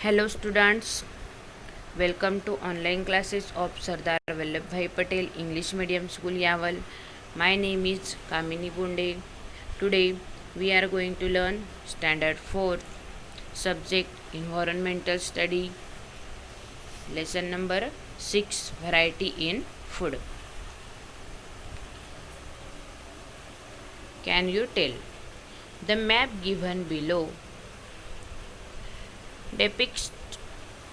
Hello students, welcome to online classes of Sardar Vallabhbhai Patel English Medium School Yaval. My name is Kamini Bunde. Today we are going to learn Standard 4 subject Environmental Study, lesson number 6 Variety in Food. Can you tell? The map given below depicts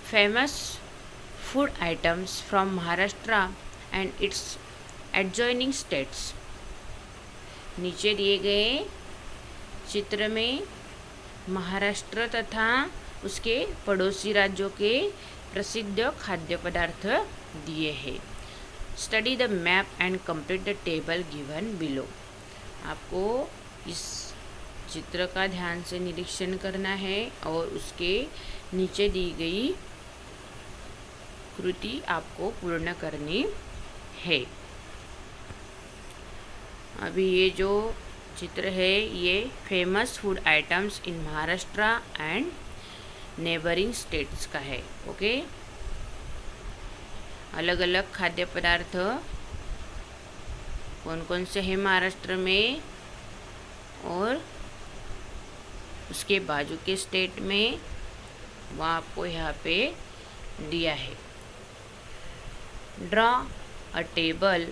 famous food items from Maharashtra and its adjoining states. नीचे दिए गए चित्र में महाराष्ट्र तथा उसके पड़ोसी राज्यों के प्रसिद्ध खाद्य पदार्थ दिए हैं. Study the map and complete the table given below. आपको इस चित्र का ध्यान से निरीक्षण करना है और उसके नीचे दी गई कृति आपको पूर्ण करनी है. अभी ये जो चित्र है ये famous food items in Maharashtra and neighbouring states का है. ओके, अलग अलग खाद्य पदार्थ कौन कौन से हैं महाराष्ट्र में और उसके बाजू के स्टेट में, वह आपको यहाँ पे दिया है. Draw a table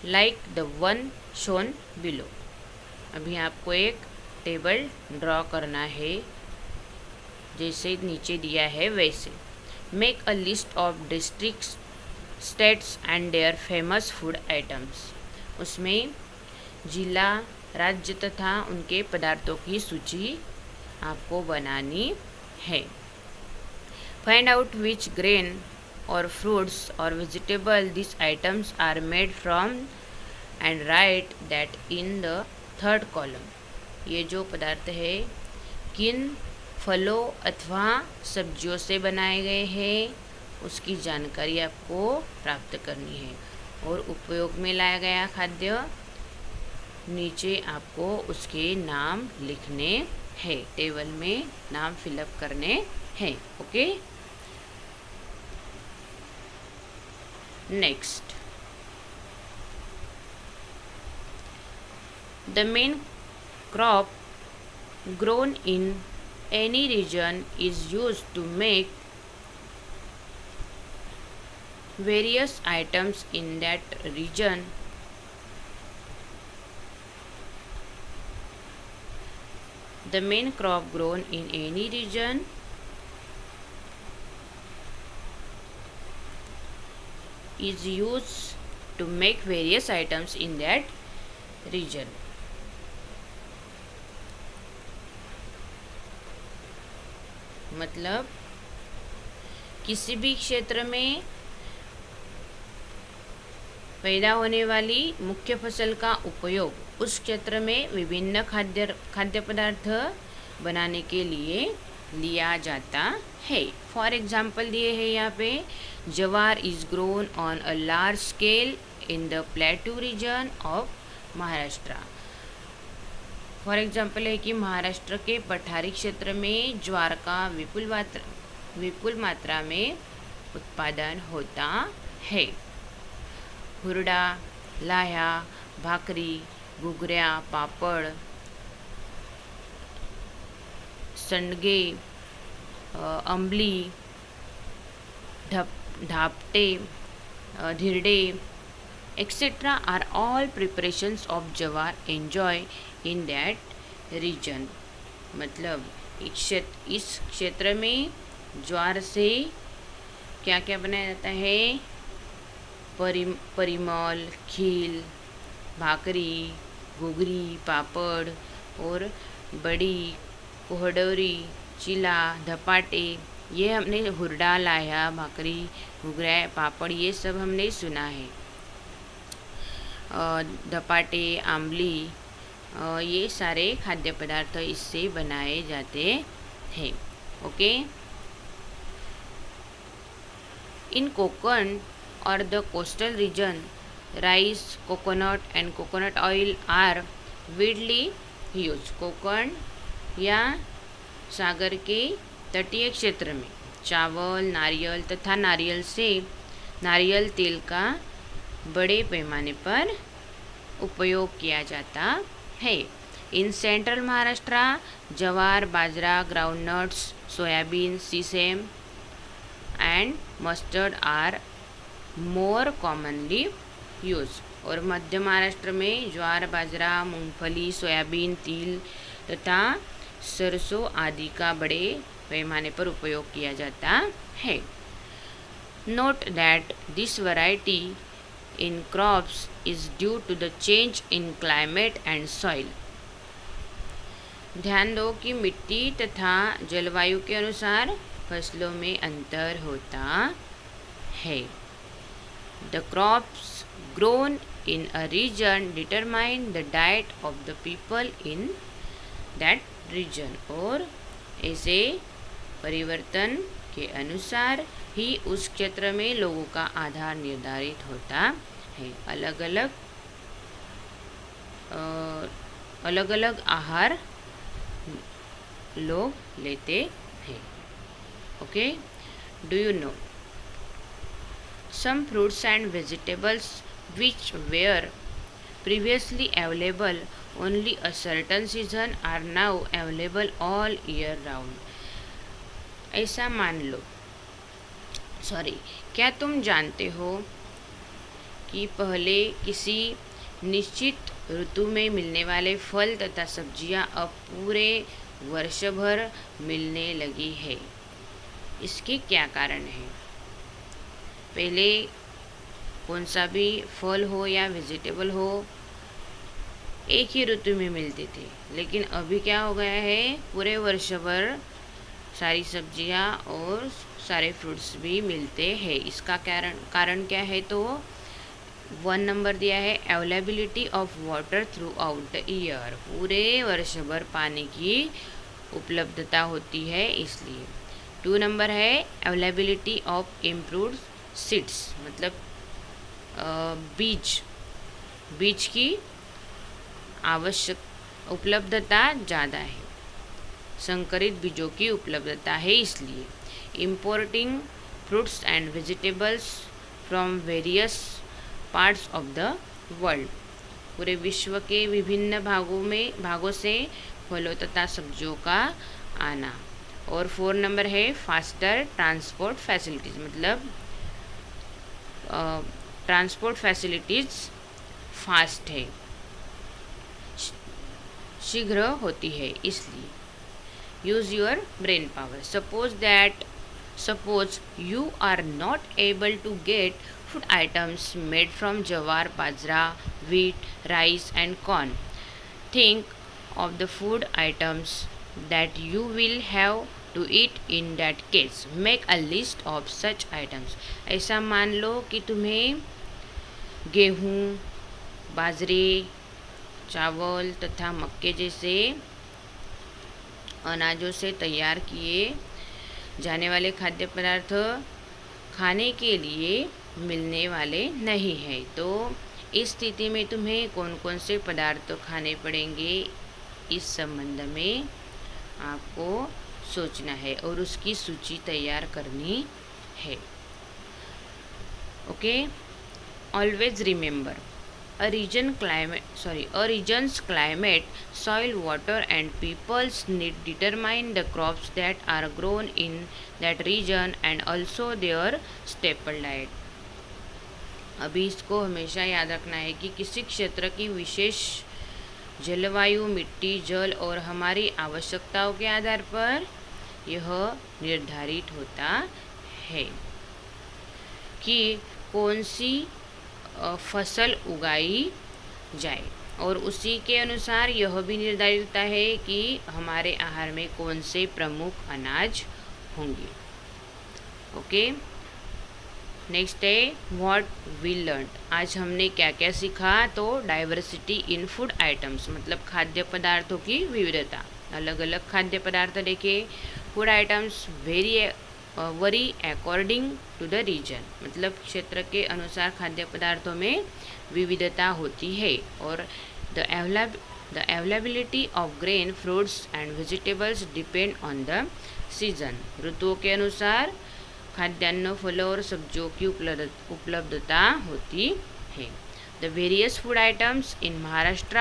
like the one shown below. अभी आपको एक टेबल ड्रॉ करना है जैसे नीचे दिया है वैसे. Make a list of districts, states and their famous food items. उसमें जिला, राज्य तथा उनके पदार्थों की सूची आपको बनानी है. फाइंड आउट विच ग्रेन और फ्रूट्स और vegetable this items are made from and write that in the third column. ये जो पदार्थ है किन फलों अथवा सब्जियों से बनाए गए हैं उसकी जानकारी आपको प्राप्त करनी है. और उपयोग में लाया गया खाद्य नीचे आपको उसके नाम लिखने हैं, टेबल में नाम फिलअप करने हैं. Okay, next. The main crop grown in any region is used to make various items in that region. The main crop grown in any region is used to make various items in that region. मतलब किसी भी क्षेत्र में पैदा होने वाली मुख्य फसल का उपयोग उस क्षेत्र में विभिन्न खाद्य पदार्थ बनाने के लिए लिया जाता है. फॉर एग्जाम्पल दिए हैं यहाँ पे. Jowar is grown on a large scale in the plateau region of Maharashtra. For example है कि महाराष्ट्र के पठारी क्षेत्र में ज्वार का विपुल मात्रा में उत्पादन होता है. हुरडा, लाह्या, भाकरी, घुगऱ्या, पापड़, संडगे, अंबली, ढापटे, धिरडे etc. are all preparations of jawar enjoy in that region. मतलब इस क्षेत्र में ज्वार से क्या क्या बनाया जाता है? परिमल, खील, भाकरी, घुगरी, पापड़ और बड़ी, कोहड़ौरी, चिला, धपाटे. ये हमने हुरडा, लाह्या, भाकरी, घुगरा, पापड़ ये सब हमने सुना है. धपाटे, आंबली, ये सारे खाद्य पदार्थ इससे बनाए जाते हैं. ओके, इन कोकण और the coastal region rice, coconut and coconut oil are widely use. Konkan या सागर के तटीय क्षेत्र में चावल, नारियल तथा नारियल तेल का बड़े पैमाने पर उपयोग किया जाता है। इन central Maharashtra jowar, bajra, groundnuts, soybean, sesame and mustard are more commonly used. और मध्य महाराष्ट्र में ज्वार, बाजरा, मूंगफली, सोयाबीन, तिल तथा सरसों आदि का बड़े पैमाने पर उपयोग किया जाता है। Note that this variety in crops is due to the change in climate and soil. ध्यान दो कि मिट्टी तथा जलवायु के अनुसार फसलों में अंतर होता है। The crops grown in a region determine the diet of the people in that region. और ऐसे परिवर्तन के अनुसार ही उस क्षेत्र में लोगों का आहार निर्धारित होता है। अलग अलग आहार लोग लेते हैं। Okay, do you know some fruits and vegetables which were previously available only a certain season are now available all year round। ऐसा मान लो, क्या तुम जानते हो कि पहले किसी निश्चित ऋतु में मिलने वाले फल तथा सब्जियां अब पूरे वर्ष भर मिलने लगी है। इसके क्या कारण है? पहले कौन सा भी फल हो या वेजिटेबल हो एक ही ऋतु में मिलते थे, लेकिन अभी क्या हो गया है, पूरे वर्ष भर सारी सब्जियां और सारे फ्रूट्स भी मिलते हैं। इसका कारण क्या है? तो 1 नंबर दिया है availability of water through out the year. पूरे वर्ष भर पानी की उपलब्धता होती है इसलिए। 2 नंबर है अवेलेबिलिटी ऑफ इम्प्रूव्ड सीड्स, मतलब बीज की आवश्यक उपलब्धता ज़्यादा है, संकरित बीजों की उपलब्धता है इसलिए। Importing fruits and vegetables from various parts of the world. पूरे विश्व के विभिन्न भागों से फलों तथा सब्जियों का आना। और 4 नंबर है फास्टर ट्रांसपोर्ट फैसिलिटीज़, मतलब ट्रांसपोर्ट फैसिलिटीज़ फास्ट है, शीघ्र होती है इसलिए। Use your brain power. Suppose you are not able to get food items made from jawar, bajra, wheat, rice and corn. Think of the food items that you will have to eat in that case. Make a list of such items. ऐसा मान लो कि तुम्हें गेहूँ, बाजरे, चावल तथा मक्के जैसे अनाजों से तैयार किए जाने वाले खाद्य पदार्थ खाने के लिए मिलने वाले नहीं हैं। तो इस स्थिति में तुम्हें कौन कौन से पदार्थ खाने पड़ेंगे, इस संबंध में आपको सोचना है और उसकी सूची तैयार करनी है। Okay, always remember a region's climate, soil, water and people's need determine the crops that are grown in that region and also their staple diet। अभी इसको हमेशा याद रखना है कि किसी क्षेत्र की विशेष जलवायु, मिट्टी, जल और हमारी आवश्यकताओं के आधार पर यह निर्धारित होता है कि कौन सी फसल उगाई जाए, और उसी के अनुसार यह भी निर्धारित होता है कि हमारे आहार में कौन से प्रमुख अनाज होंगे। ओके, नेक्स्ट है व्हाट वी लर्न। आज हमने क्या क्या सीखा? तो डाइवर्सिटी इन फूड आइटम्स, मतलब खाद्य पदार्थों की विविधता। अलग अलग खाद्य पदार्थ देखे। Food items vary according to the region, मतलब क्षेत्र के अनुसार खाद्य पदार्थों में विविधता होती है। और the availability of grain, fruits and vegetables depend on the season, ऋतुओं के अनुसार खाद्यान्न, फलों और सब्जियों की उपलब्धता होती है। The various food items in Maharashtra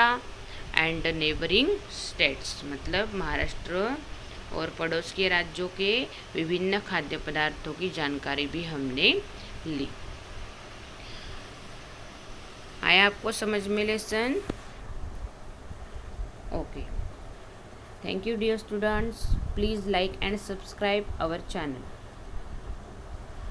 and neighbouring states, मतलब महाराष्ट्र और पड़ोस के राज्यों के विभिन्न खाद्य पदार्थों की जानकारी भी हमने ली। आया आपको समझ में lesson? Okay, thank you dear students, please like and subscribe our channel.